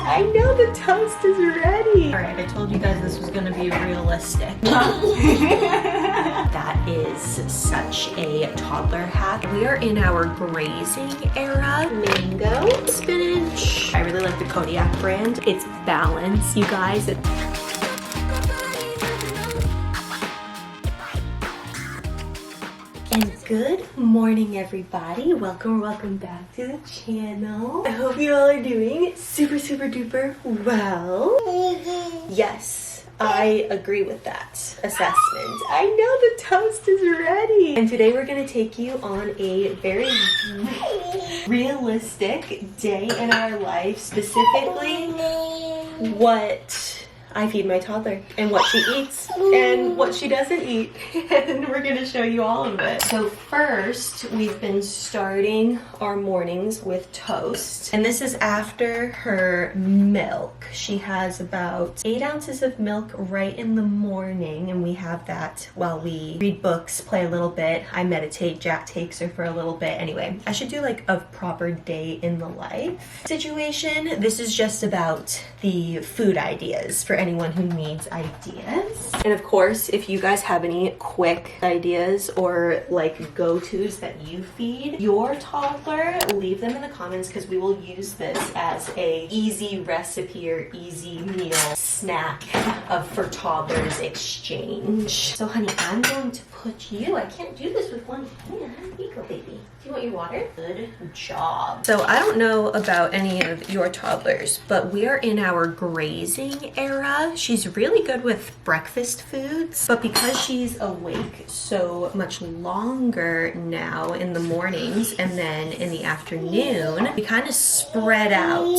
I know the toast is ready. All right, I told you guys this was gonna be realistic. That is such a toddler hack. We are in our grazing era. Mango, spinach. I really like the Kodiak brand. It's balanced, you guys. And good morning, everybody. Welcome back to the channel. I hope you all are doing super duper well. Yes, I agree with that assessment. I know the toast is ready. And today we're gonna take you on a very realistic day in our life, specifically what I feed my toddler and what she eats and what she doesn't eat, and we're gonna show you all of it. So first, we've been starting our mornings with toast, and this is after her milk. She has about 8 ounces of milk right in the morning, and we have that while we read books, play a little bit. I meditate, Jack takes her for a little bit. Anyway, I should do like a proper day in the life situation. This is just about the food ideas for anyone who needs ideas. And of course, if you guys have any quick ideas or like go-tos that you feed your toddler, leave them in the comments because we will use this as a easy recipe or easy meal snack for toddlers exchange. So honey, I'm going to put you, I can't do this with one hand. Here you go, baby. Do you want your water? Good job. So I don't know about any of your toddlers, but we are in our grazing era. She's really good with breakfast foods, but because she's awake so much longer now in the mornings and then in the afternoon, we kind of spread out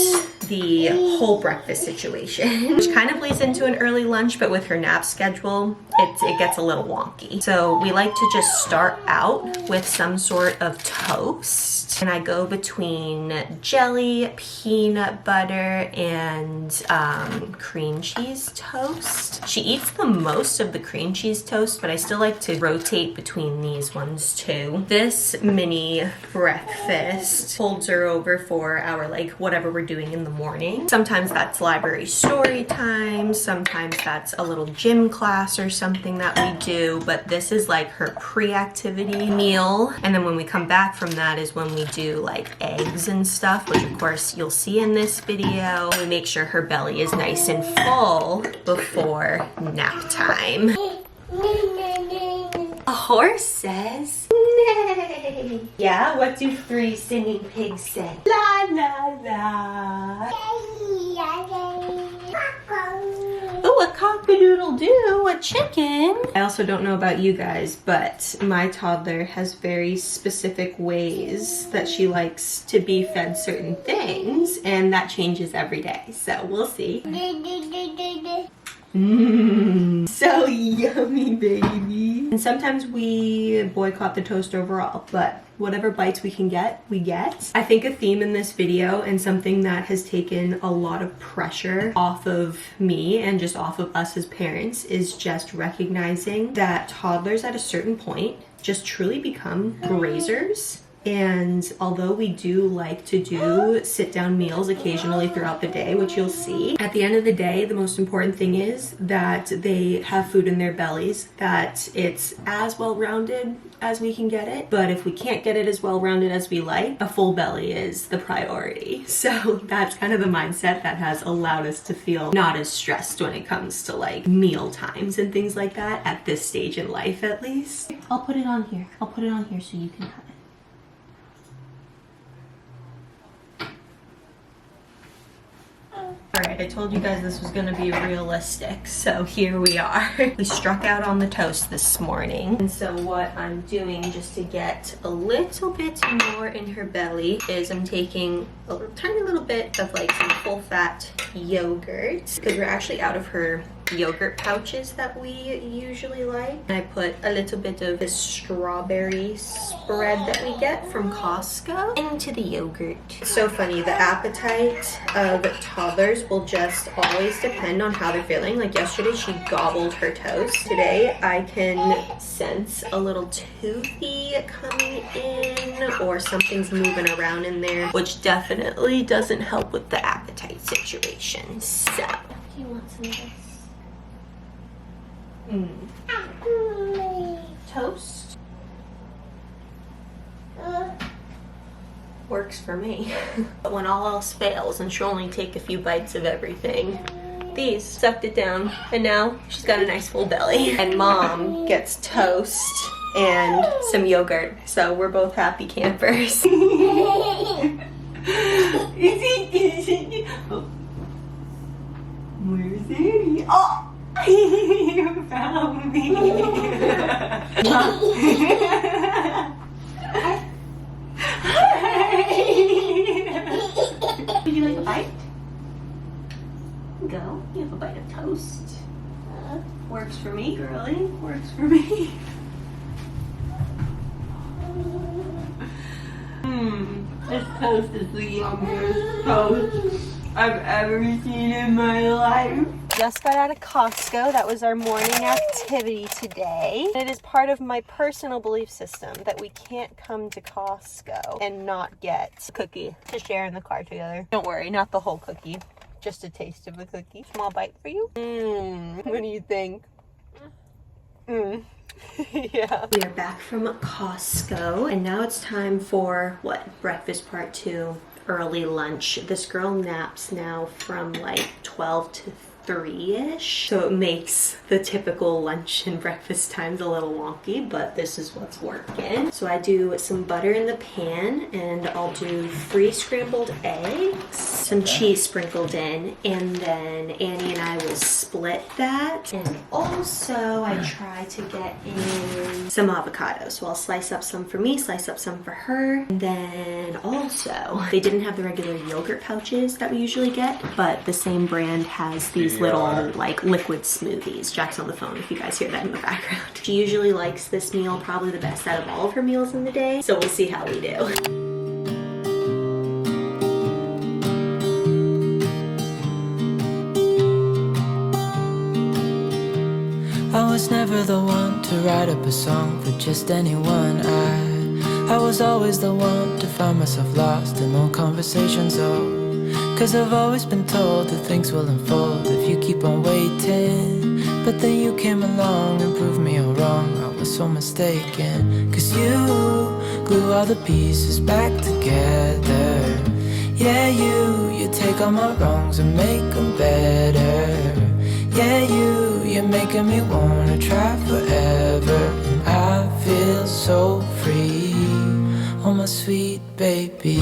the whole breakfast situation, which kind of leads into an early lunch, but with her nap schedule, it gets a little wonky. So we like to just start out with some sort of toast, and I go between jelly, peanut butter, and cream cheese toast. She eats the most of the cream cheese toast, but I still like to rotate between these ones too. This mini breakfast holds her over for our like whatever we're doing in the morning. Sometimes that's library story time, sometimes that's a little gym class or something that we do, but this is like her pre-activity meal. And then when we come back from that is when we do like eggs and stuff, which of course you'll see in this video. We make sure her belly is nice and full before nap time. A horse says neigh. Yeah, what do 3 singing pigs say? La la la. Oh, a cock-a-doodle-doo, a chicken. I also don't know about you guys, but my toddler has very specific ways that she likes to be fed certain things, and that changes every day, so we'll see. So yummy, baby. And sometimes we boycott the toast overall, but whatever bites we can get, we get. I think a theme in this video and something that has taken a lot of pressure off of me and just off of us as parents is just recognizing that toddlers at a certain point just truly become grazers. And although we do like to do sit-down meals occasionally throughout the day, which you'll see, at the end of the day, the most important thing is that they have food in their bellies, that it's as well-rounded as we can get it. But if we can't get it as well-rounded as we like, a full belly is the priority. So that's kind of the mindset that has allowed us to feel not as stressed when it comes to like meal times and things like that at this stage in life, at least. I'll put it on here. I'll put it on here so you can have it. Alright, I told you guys this was gonna be realistic, so here we are. We struck out on the toast this morning, and so what I'm doing just to get a little bit more in her belly is I'm taking a tiny little bit of like some full-fat yogurt, because we're actually out of her yogurt pouches that we usually like. And I put a little bit of this strawberry spread that we get from Costco into the yogurt. It's so funny, the appetite of toddlers will just always depend on how they're feeling. Like yesterday she gobbled her toast. Today I can sense a little toothy coming in or something's moving around in there, which definitely doesn't help with the appetite. tight situation. So, do you want some of this? Toast? Works for me. But when all else fails and she'll only take a few bites of everything, these sucked it down, and now she's got a nice full belly. And Mom gets toast and some yogurt, so we're both happy campers. Oh. Where's Annie? Oh! You found me. Would you like a bite? Go. You have a bite of toast. Works for me, girlie. Works for me. This toast is the yummiest toast I've ever seen in my life. Just got out of Costco. That was our morning activity today. It is part of my personal belief system that we can't come to Costco and not get a cookie to share in the car together. Don't worry, not the whole cookie. Just a taste of the cookie. Small bite for you. What do you think? Yeah. We are back from Costco, and now it's time for what? Breakfast part 2, early lunch. This girl naps now from like 12 to 3-ish, so it makes the typical lunch and breakfast times a little wonky, but this is what's working. So I do some butter in the pan, and I'll do 3 scrambled eggs, some cheese sprinkled in, and then Annie and I will split that. And also I try to get in some avocado, so I'll slice up some for me, slice up some for her. And then also, they didn't have the regular yogurt pouches that we usually get, but the same brand has these little like liquid smoothies. Jack's on the phone if you guys hear that in the background. She usually likes this meal probably the best out of all of her meals in the day, so we'll see how we do. I was never the one to write up a song for just anyone. I was always the one to find myself lost in long conversations. Cause I've always been told that things will unfold if you keep on waiting. But then you came along and proved me all wrong. I was so mistaken. Cause you glue all the pieces back together. Yeah, you take all my wrongs and make them better. Yeah, you're making me wanna try forever. And I feel so free, oh my sweet baby.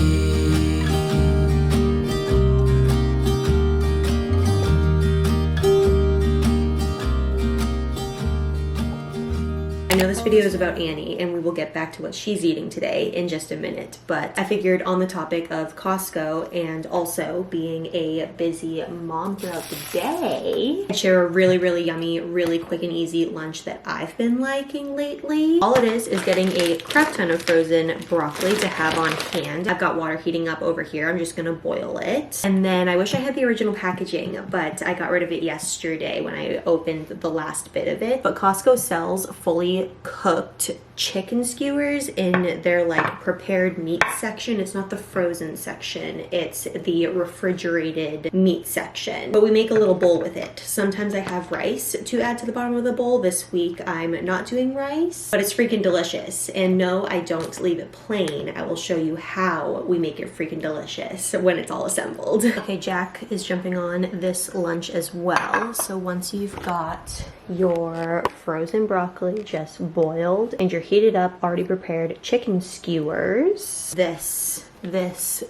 I know this video is about Annie, and we will get back to what she's eating today in just a minute, but I figured on the topic of Costco and also being a busy mom throughout the day, I'd share a really, really yummy, really quick and easy lunch that I've been liking lately. All it is getting a crap ton of frozen broccoli to have on hand. I've got water heating up over here. I'm just gonna boil it. And then I wish I had the original packaging, but I got rid of it yesterday when I opened the last bit of it. But Costco sells fully cooked chicken skewers in their like prepared meat section. It's not the frozen section, it's the refrigerated meat section. But we make a little bowl with it. Sometimes I have rice to add to the bottom of the bowl. This week I'm not doing rice, but it's freaking delicious. And no, I don't leave it plain. I will show you how we make it freaking delicious when it's all assembled. Okay, Jack is jumping on this lunch as well. So once you've got your frozen broccoli just boiled and your heated up, already prepared chicken skewers, this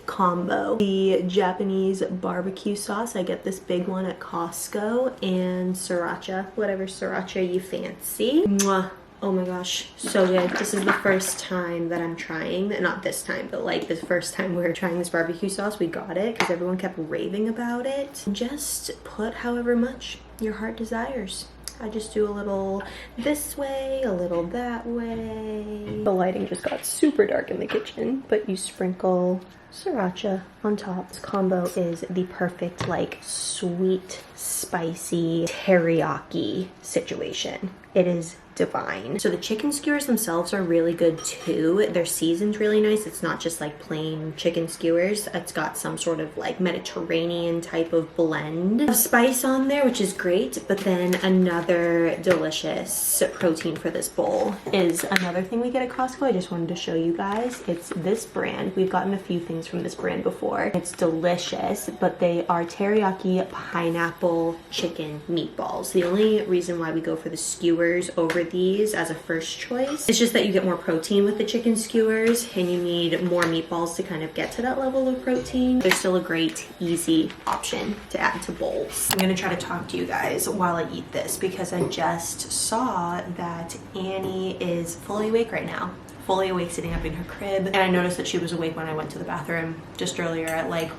combo, the Japanese barbecue sauce, I get this big one at Costco, and sriracha, whatever sriracha you fancy. Mwah. Oh my gosh, so good. This is the first time that I'm trying, not this time, but like the first time we were trying this barbecue sauce. We got it because everyone kept raving about it. Just put however much your heart desires. I just do a little this way, a little that way. The lighting just got super dark in the kitchen, but you sprinkle sriracha on top. This combo is the perfect like sweet, spicy teriyaki situation. It is divine. So the chicken skewers themselves are really good too. They're seasoned really nice. It's not just like plain chicken skewers. It's got some sort of like Mediterranean type of blend of spice on there, which is great. But then another delicious protein for this bowl is another thing we get at Costco. I just wanted to show you guys. It's this brand. We've gotten a few things from this brand before. It's delicious, but they are teriyaki pineapple chicken meatballs. The only reason why we go for the skewers over these as a first choice is just that you get more protein with the chicken skewers and you need more meatballs to kind of get to that level of protein. They're still a great, easy option to add to bowls. I'm gonna try to talk to you guys while I eat this because I just saw that Annie is fully awake right now. Fully awake sitting up in her crib, and I noticed that she was awake when I went to the bathroom just earlier at like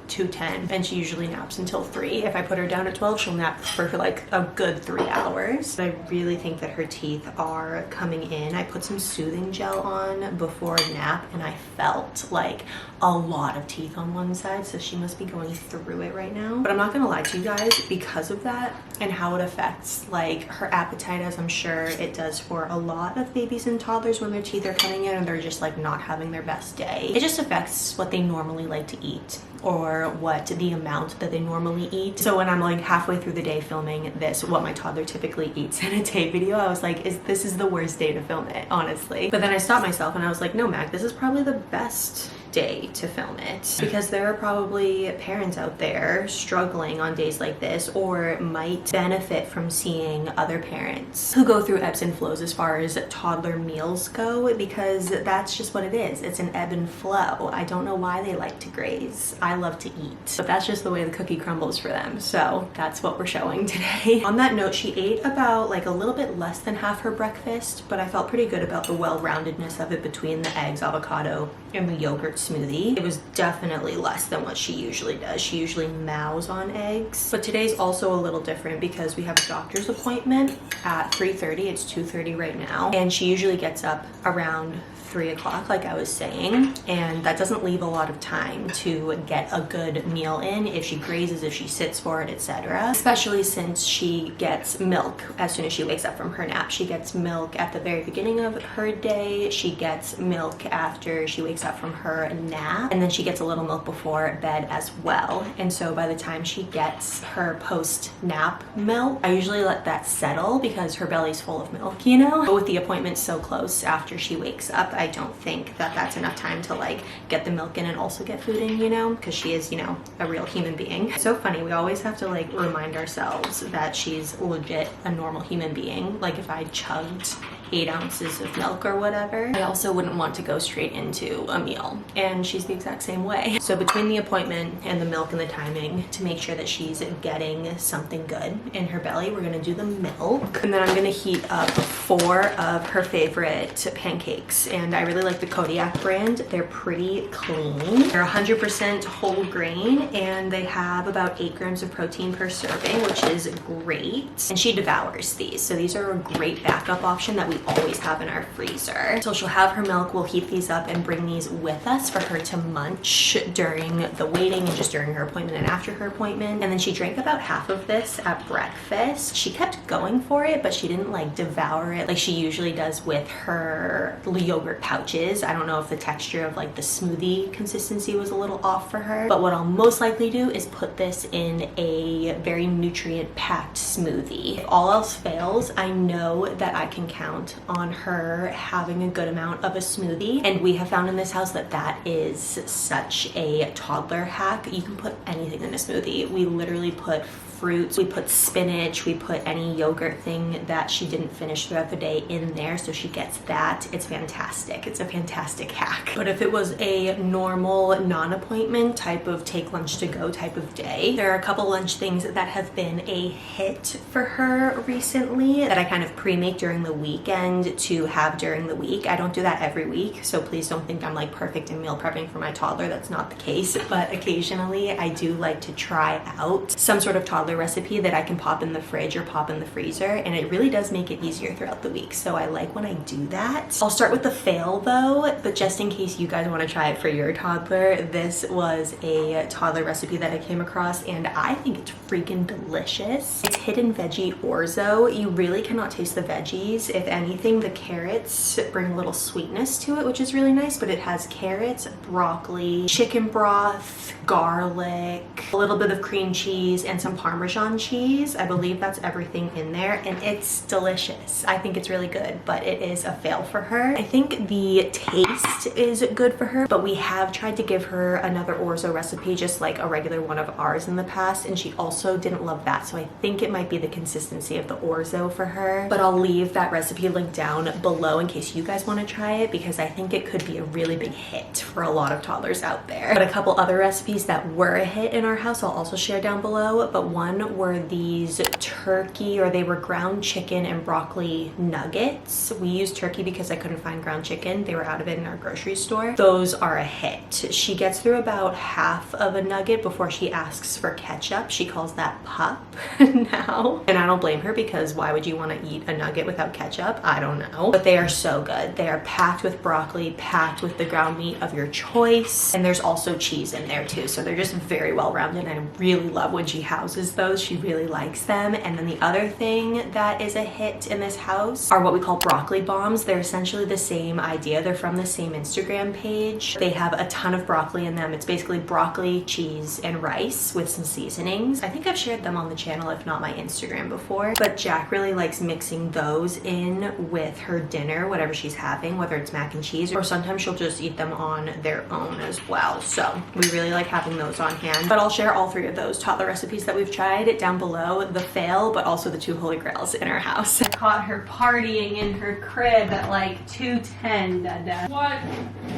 2:10, and she usually naps until 3. If I put her down at 12, she'll nap for like a good 3 hours. I really think that her teeth are coming in. I put some soothing gel on before a nap and I felt like a lot of teeth on one side, so she must be going through it right now. But I'm not gonna lie to you guys, because of that and how it affects like her appetite, as I'm sure it does for a lot of babies and toddlers when their teeth are coming in and they're just like not having their best day. It just affects what they normally like to eat or what the amount that they normally eat. So when I'm like halfway through the day filming this, what my toddler typically eats in a day video, I was like, this is the worst day to film it, honestly. But then I stopped myself and I was like, no, Mac, this is probably the best day to film it, because there are probably parents out there struggling on days like this or might benefit from seeing other parents who go through ebbs and flows as far as toddler meals go, because that's just what it is. It's an ebb and flow. I don't know why they like to graze. I love to eat, but that's just the way the cookie crumbles for them. So that's what we're showing today. On that note, she ate about like a little bit less than half her breakfast, but I felt pretty good about the well-roundedness of it between the eggs, avocado, and the yogurt smoothie. It was definitely less than what she usually does. She usually mows on eggs. But today's also a little different because we have a doctor's appointment at 3:30. It's 2:30 right now. And she usually gets up around 3 o'clock, like I was saying, and that doesn't leave a lot of time to get a good meal in if she grazes, if she sits for it, etc. Especially since she gets milk as soon as she wakes up from her nap. She gets milk at the very beginning of her day, she gets milk after she wakes up from her nap, and then she gets a little milk before bed as well. And so by the time she gets her post-nap milk, I usually let that settle because her belly's full of milk, you know? But with the appointment so close after she wakes up, I don't think that that's enough time to like get the milk in and also get food in, you know, because she is, you know, a real human being. It's so funny, we always have to like remind ourselves that she's legit a normal human being. Like if I chugged 8 ounces of milk or whatever, I also wouldn't want to go straight into a meal, and she's the exact same way. So between the appointment and the milk and the timing, to make sure that she's getting something good in her belly, we're gonna do the milk, and then I'm gonna heat up 4 of her favorite pancakes. And I really like the Kodiak brand. They're pretty clean. They're 100% whole grain, and they have about 8 grams of protein per serving, which is great. And she devours these, so these are a great backup option that we always have in our freezer. So she'll have her milk, we'll heat these up and bring these with us for her to munch during the waiting and just during her appointment and after her appointment. And then she drank about half of this at breakfast. She kept going for it, but she didn't like devour it like she usually does with her yogurt pouches. I don't know if the texture of like the smoothie consistency was a little off for her, but what I'll most likely do is put this in a very nutrient packed smoothie. If all else fails, I know that I can count on her having a good amount of a smoothie, and we have found in this house that that is such a toddler hack. You can put anything in a smoothie. We literally put fruits, we put spinach, we put any yogurt thing that she didn't finish throughout the day in there, so she gets that. It's fantastic. It's a fantastic hack. But if it was a normal non-appointment type of take lunch to go type of day, there are a couple lunch things that have been a hit for her recently that I kind of pre-make during the weekend to have during the week. I don't do that every week, so please don't think I'm like perfect in meal prepping for my toddler. That's not the case, but occasionally I do like to try out some sort of toddler recipe that I can pop in the fridge or pop in the freezer, and it really does make it easier throughout the week. So I like when I do that. I'll start with the fail though, but just in case you guys want to try it for your toddler, this was a toddler recipe that I came across and I think it's freaking delicious. It's hidden veggie orzo. You really cannot taste the veggies. If anything, the carrots bring a little sweetness to it, which is really nice, but it has carrots, broccoli, chicken broth, garlic, a little bit of cream cheese, and some Parmesan cheese. I believe that's everything in there, and it's delicious. I think it's really good, but it is a fail for her. I think the taste is good for her, but we have tried to give her another orzo recipe, just like a regular one of ours in the past, and she also didn't love that, so I think it might be the consistency of the orzo for her. But I'll leave that recipe link down below in case you guys want to try it, because I think it could be a really big hit for a lot of toddlers out there. But a couple other recipes that were a hit in our house I'll also share down below, but one were these turkey, or they were ground chicken and broccoli nuggets. We used turkey because I couldn't find ground chicken. They were out of it in our grocery store. Those are a hit. She gets through about half of a nugget before she asks for ketchup. She calls that pup now. And I don't blame her, because why would you want to eat a nugget without ketchup? I don't know. But they are so good. They are packed with broccoli, packed with the ground meat of your choice. And there's also cheese in there too. So they're just very well rounded. And I really love when she houses those. She really likes them. And then the other thing that is a hit in this house are what we call broccoli bombs. They're essentially the same idea. They're from the same Instagram page. They have a ton of broccoli in them. It's basically broccoli, cheese, and rice with some seasonings. I think I've shared them on the channel, if not my Instagram before. But Jack really likes mixing those in with her dinner, whatever she's having, whether it's mac and cheese, or sometimes she'll just eat them on their own as well. So we really like having those on hand. But I'll share all three of those toddler recipes that we've tried down below, the fail, but also the two holy grails in our house. I caught her partying in her crib at like 2:10, Dada. What?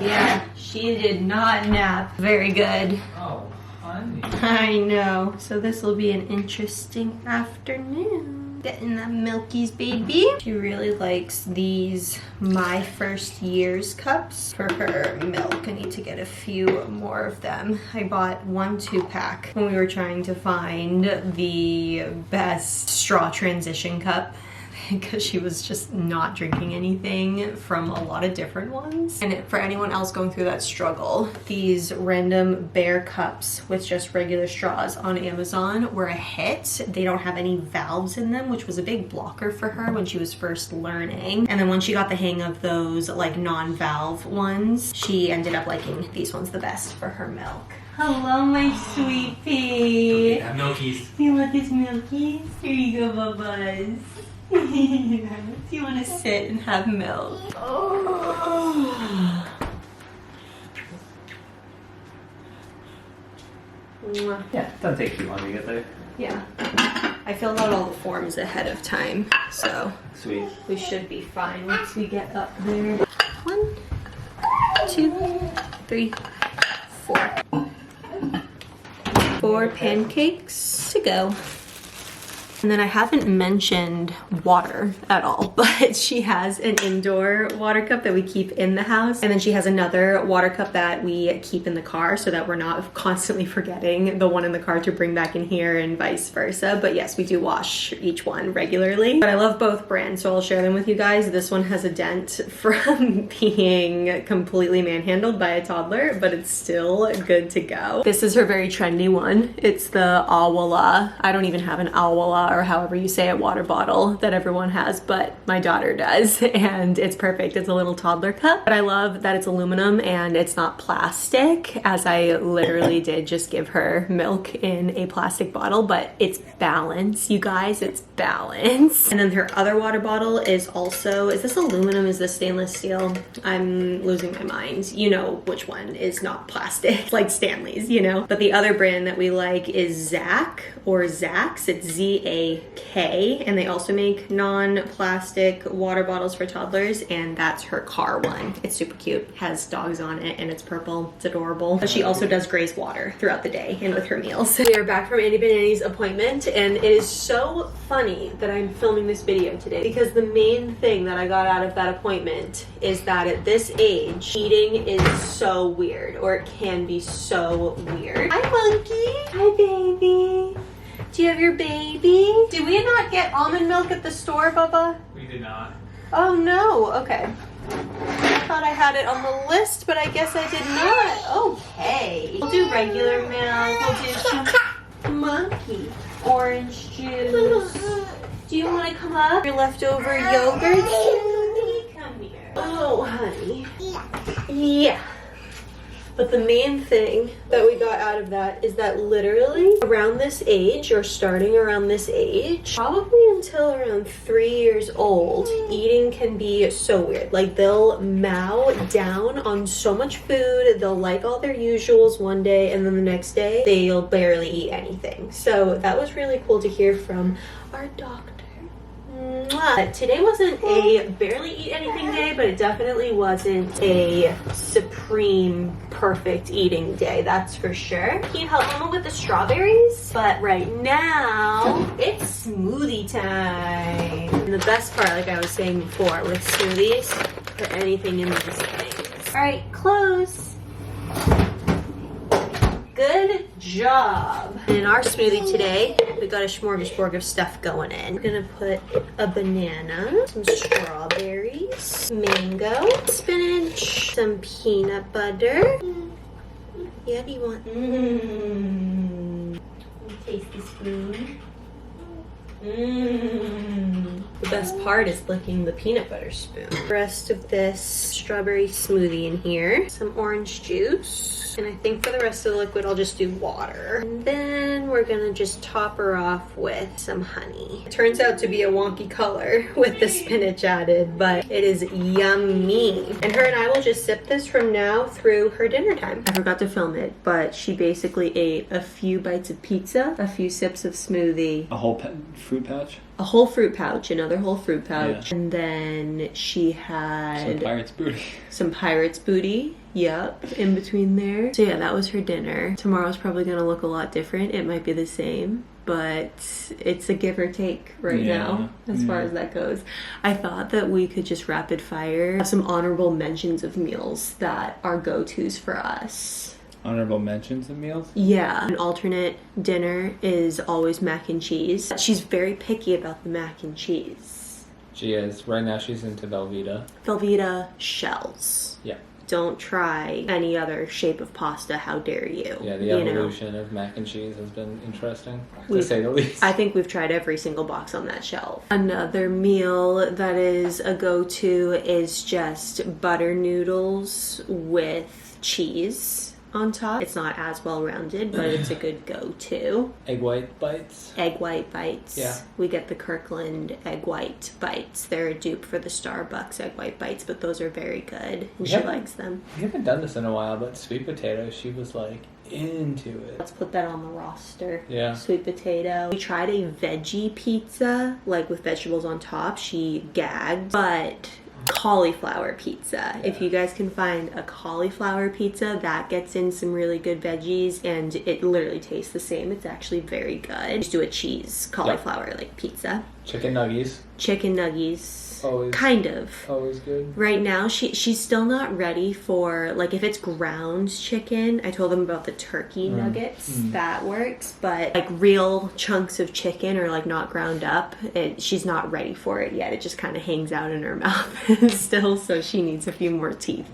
Yeah, she did not nap. Very good. Oh, honey. I know. So this will be an interesting afternoon. Getting the Milky's baby. She really likes these My First Years cups for her milk. I need to get a few more of them. I bought 1 2-pack when we were trying to find the best straw transition cup, because she was just not drinking anything from a lot of different ones. And for anyone else going through that struggle, these random Bear cups with just regular straws on Amazon were a hit. They don't have any valves in them, which was a big blocker for her when she was first learning. And then when she got the hang of those like non-valve ones, she ended up liking these ones the best for her milk. Hello, my sweet pea. Have Milkies. You want this Milkies? Here you go, Bubba's. Do you want to sit and have milk? Oh. Yeah, doesn't take too long to get there. Yeah. I filled out all the forms ahead of time, so Sweet. we should be fine once we get up there. 1, 2, 3, 4. 4 pancakes to go. And then I haven't mentioned water at all, but she has an indoor water cup that we keep in the house. And then she has another water cup that we keep in the car so that we're not constantly forgetting the one in the car to bring back in here and vice versa. But yes, we do wash each one regularly. But I love both brands, so I'll share them with you guys. This one has a dent from being completely manhandled by a toddler, but it's still good to go. This is her very trendy one. It's the Awala. I don't even have an Awala, or however you say it, water bottle that everyone has, but my daughter does, and it's perfect. It's a little toddler cup, but I love that it's aluminum and it's not plastic, as I literally did just give her milk in a plastic bottle, but it's balance, you guys, it's balance. And then her other water bottle is also, is this aluminum? Is this stainless steel? I'm losing my mind. You know which one is not plastic. It's like Stanley's, you know? But the other brand that we like is Zac or Zax. It's Z-A-K, and they also make non-plastic water bottles for toddlers, and that's her car one. It's super cute, has dogs on it, and it's purple. It's adorable. But she also does graze water throughout the day and with her meals. We are back from Annie Banani's appointment, and it is so funny that I'm filming this video today, because the main thing that I got out of that appointment is that at this age, eating is so weird, or it can be so weird. Hi, monkey. Hi, baby. Do you have your baby? Did we not get almond milk at the store, Bubba? We did not. Oh no, okay. thought I had it on the list, but I guess I did not. Okay. We'll do regular milk. We'll do some monkey orange juice. Do you want to come up? Your leftover yogurt? Come here. Oh, honey. Yeah. But the main thing that we got out of that is that literally around this age, or starting around this age, probably until around 3 years old, eating can be so weird. Like, they'll mow down on so much food, they'll like all their usuals one day, and then the next day, they'll barely eat anything. So that was really cool to hear from our doctor. Today wasn't a barely eat anything day, but it definitely wasn't a supreme perfect eating day, that's for sure. Can you help Mama with the strawberries? But right now, it's smoothie time. And the best part, like I was saying before, with smoothies, put anything in these things. All right, close. Good job. In our smoothie today, we got a smorgasbord of stuff going in. We're gonna put a banana, some strawberries, mango, spinach, some peanut butter. Yeah, do you want? Tasty spoon. The best part is licking the peanut butter spoon. The rest of this strawberry smoothie in here. Some orange juice. And I think for the rest of the liquid, I'll just do water. And then we're gonna just top her off with some honey. It turns out to be a wonky color with the spinach added, but it is yummy. And her and I will just sip this from now through her dinner time. I forgot to film it, but she basically ate a few bites of pizza, a few sips of smoothie. A whole fruit pouch? A whole fruit pouch, another whole fruit pouch. Yeah. And then she had... Some pirate's booty. Some pirate's booty. Yep, in between there. So yeah, that was her dinner. Tomorrow's probably gonna look a lot different. It might be the same, but it's a give or take right now as far as that goes. I thought that we could just rapid fire have some honorable mentions of meals that are go-tos for us. Honorable mentions of meals? Yeah. An alternate dinner is always mac and cheese. She's very picky about the mac and cheese. She is. Right now she's into Velveeta. Velveeta shells. Yeah. Don't try any other shape of pasta, how dare you. Yeah, the evolution of mac and cheese has been interesting, to say the least. I think we've tried every single box on that shelf. Another meal that is a go-to is just butter noodles with cheese on top. It's not as well-rounded, but it's a good go-to. Egg white bites? Egg white bites. Yeah. We get the Kirkland egg white bites. They're a dupe for the Starbucks egg white bites, but those are very good, and she likes them. We haven't done this in a while, but sweet potato, she was like into it. Let's put that on the roster. Yeah. Sweet potato. We tried a veggie pizza, like with vegetables on top. She gagged, but... cauliflower pizza. If you guys can find a cauliflower pizza that gets in some really good veggies and it literally tastes the same, it's actually very good. Just do a cheese cauliflower like pizza. Chicken nuggies. Chicken nuggies. Always. Kind of. Always good. Right now, she's still not ready for, like, if it's ground chicken, I told them about the turkey nuggets. That works. But, like, real chunks of chicken or, like, not ground up, she's not ready for it yet. It just kind of hangs out in her mouth still, so she needs a few more teeth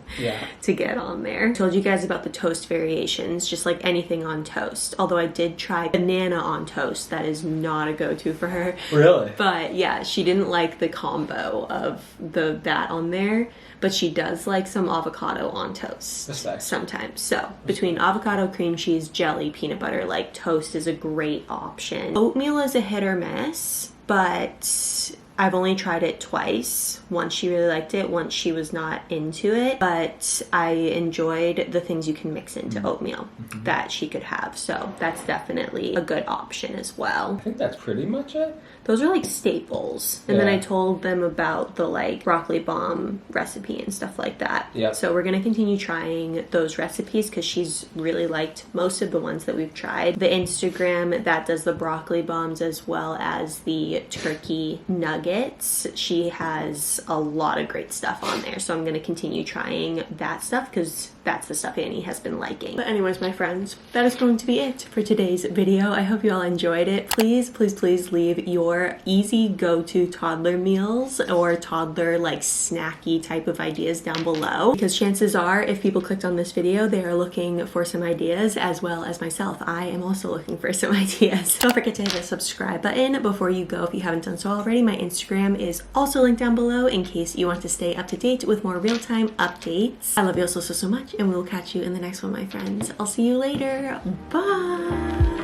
to get on there. I told you guys about the toast variations, just like anything on toast. Although I did try banana on toast. That is not a go-to for her. Really? But, yeah, she didn't like the combo of that on there, but she does like some avocado on toast sometimes. So between avocado, cream cheese, jelly, peanut butter, like toast is a great option. Oatmeal is a hit or miss, but I've only tried it twice. Once she really liked it, once she was not into it, but I enjoyed the things you can mix into oatmeal that she could have. So that's definitely a good option as well. I think that's pretty much it. Those are like staples. And then I told them about the like broccoli bomb recipe and stuff like that. Yeah. So we're going to continue trying those recipes because she's really liked most of the ones that we've tried. The Instagram that does the broccoli bombs as well as the turkey nuggets nuggets. She has a lot of great stuff on there, so I'm gonna continue trying that stuff because that's the stuff Annie has been liking. But anyways, my friends, that is going to be it for today's video. I hope you all enjoyed it. Please, please, please leave your easy go-to toddler meals or toddler like snacky type of ideas down below, because chances are if people clicked on this video, they are looking for some ideas, as well as myself. I am also looking for some ideas. Don't forget to hit the subscribe button before you go if you haven't done so already. My Instagram is also linked down below in case you want to stay up to date with more real-time updates. I love you all so much, and we will catch you in the next one, my friends. I'll see you later. Bye.